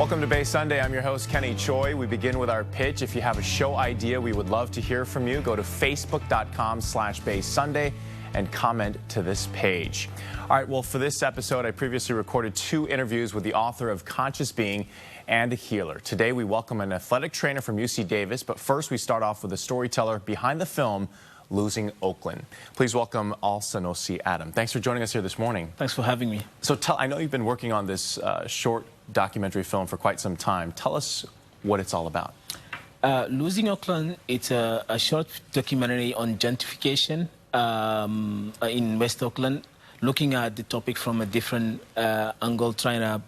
Welcome to Bay Sunday. I'm your host, Kenny Choi. We begin with our pitch. If you have a show idea, we would love to hear from you. Go to facebook.com/Bay Sunday and comment to this page. All right, well, for this episode, I previously recorded 2 interviews with the author of Conscious Being and a Healer. Today, we welcome an athletic trainer from UC Davis, but first we start off with the storyteller behind the film, Losing Oakland. Please welcome Alsanosi Adam. Thanks for joining us here this morning. Thanks for having me. So I know you've been working on this short documentary film for quite some time. Tell us what it's all about. Losing Oakland, it's a short documentary on gentrification in West Oakland, looking at the topic from a different angle, trying to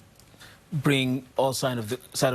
bring all side of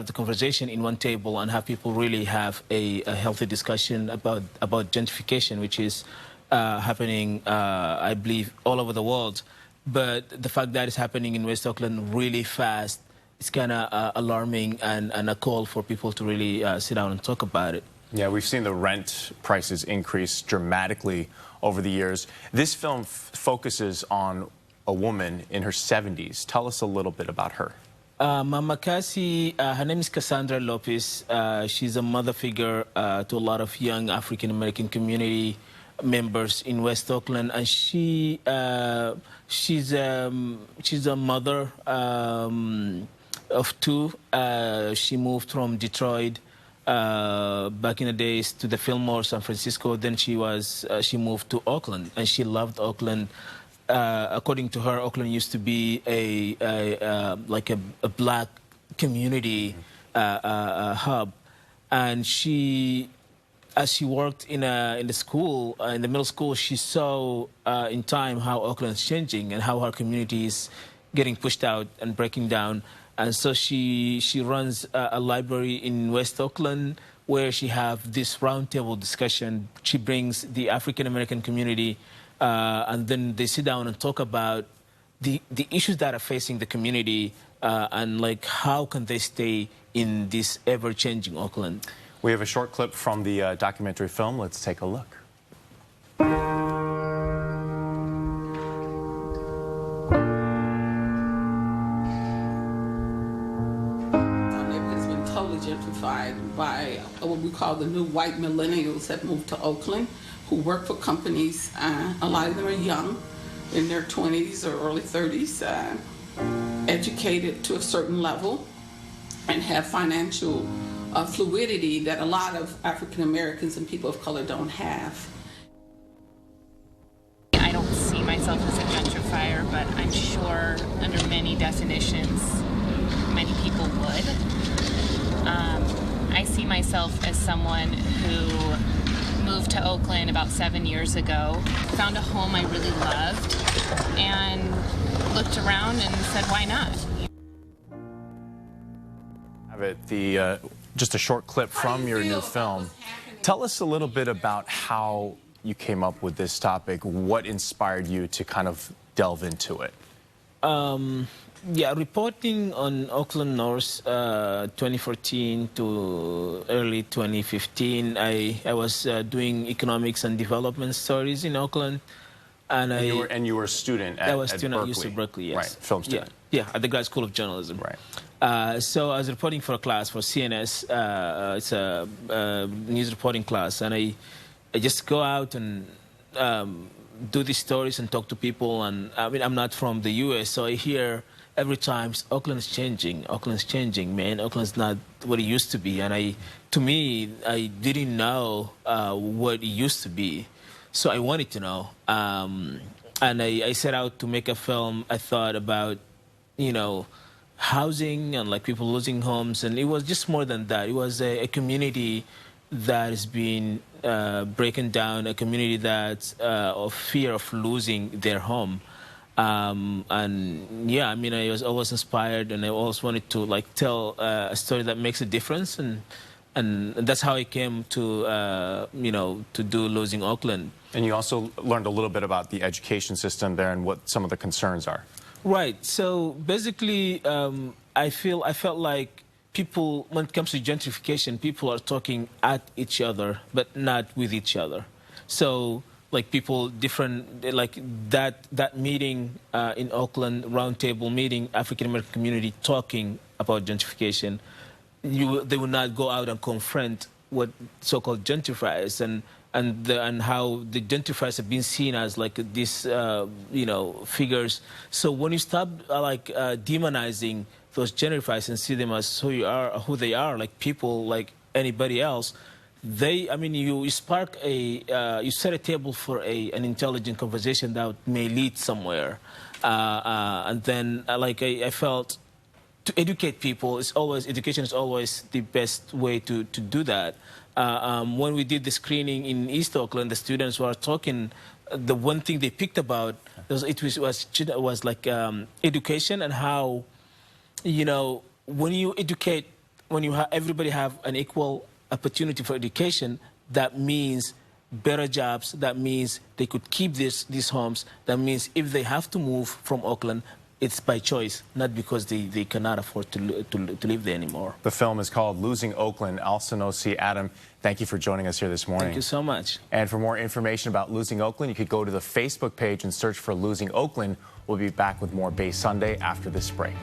the conversation in one table and have people really have a healthy discussion about gentrification, which is happening, I believe, all over the world. But the fact that it's happening in West Oakland really fast, it's kind of alarming and a call for people to really sit down and talk about it. Yeah, we've seen the rent prices increase dramatically over the years. This film focuses on a woman in her 70s. Tell us a little bit about her. Mama Cassie, her name is Cassandra Lopez. She's a mother figure to a lot of young African-American community members in West Oakland, and she's a mother of 2. She moved from Detroit back in the days to the Fillmore, San Francisco. Then she moved to Oakland, and she loved Oakland. According to her, Oakland used to be like a black community hub, and as she worked in the school, in the middle school, she saw in time how Oakland is changing and how her community is getting pushed out and breaking down. And so she runs a library in West Oakland where she have this roundtable discussion. She brings the African-American community and then they sit down and talk about the issues that are facing the community and like how can they stay in this ever-changing Oakland. We have a short clip from the documentary film. Let's take a look. Gentrified by what we call the new white millennials that moved to Oakland, who work for companies. A lot of them are young, in their 20s or early 30s, educated to a certain level, and have financial fluidity that a lot of African Americans and people of color don't have. I don't see myself as a gentrifier, but I'm sure under many definitions, many people would. I see myself as someone who moved to Oakland about 7 years ago, found a home I really loved, and looked around and said, why not? Have it, just a short clip from your new film. Tell us a little bit about how you came up with this topic, what inspired you to kind of delve into it. Yeah, reporting on Oakland North 2014 to early 2015, I was doing economics and development stories in Oakland. And you were a student at Berkeley. I was a student at UC Berkeley, yes. Right, film student. Yeah, at the Grad School of Journalism. Right. So I was reporting for a class for CNS. It's a news reporting class. And I just go out and do these stories and talk to people. And I mean, I'm not from the U.S., so I hear every time, Oakland is changing. Oakland's changing, man. Oakland's not what it used to be. And to me, I didn't know what it used to be. So I wanted to know. And I set out to make a film. I thought about, housing and like people losing homes. And it was just more than that. It was a community that has been breaking down, a community that's of fear of losing their home. And yeah, I mean, I was always inspired, and I always wanted to like tell a story that makes a difference, and that's how I came to to do Losing Oakland. And you also learned a little bit about the education system there and what some of the concerns are. Right. So basically, I felt like people, when it comes to gentrification, people are talking at each other, but not with each other. So like people different, like that meeting in Oakland, roundtable meeting, African-American community talking about gentrification, they would not go out and confront what so-called gentrifiers and how the gentrifiers have been seen as like these figures. So when you stop demonizing those gentrifiers and see them as who they are, like people like anybody else, you spark you set a table for an intelligent conversation that may lead somewhere. And then I felt to educate people education is always the best way to do that. When we did the screening in East Oakland, the students were talking. The one thing they picked about was education, and how when you educate, everybody have an equal opportunity for education, that means better jobs. That means they could keep these homes. That means if they have to move from Oakland, it's by choice, not because they cannot afford to live there anymore. The film is called Losing Oakland. Alsanosi Adam, thank you for joining us here this morning. Thank you so much. And for more information about Losing Oakland, you could go to the Facebook page and search for Losing Oakland. We'll be back with more Bay Sunday after this break.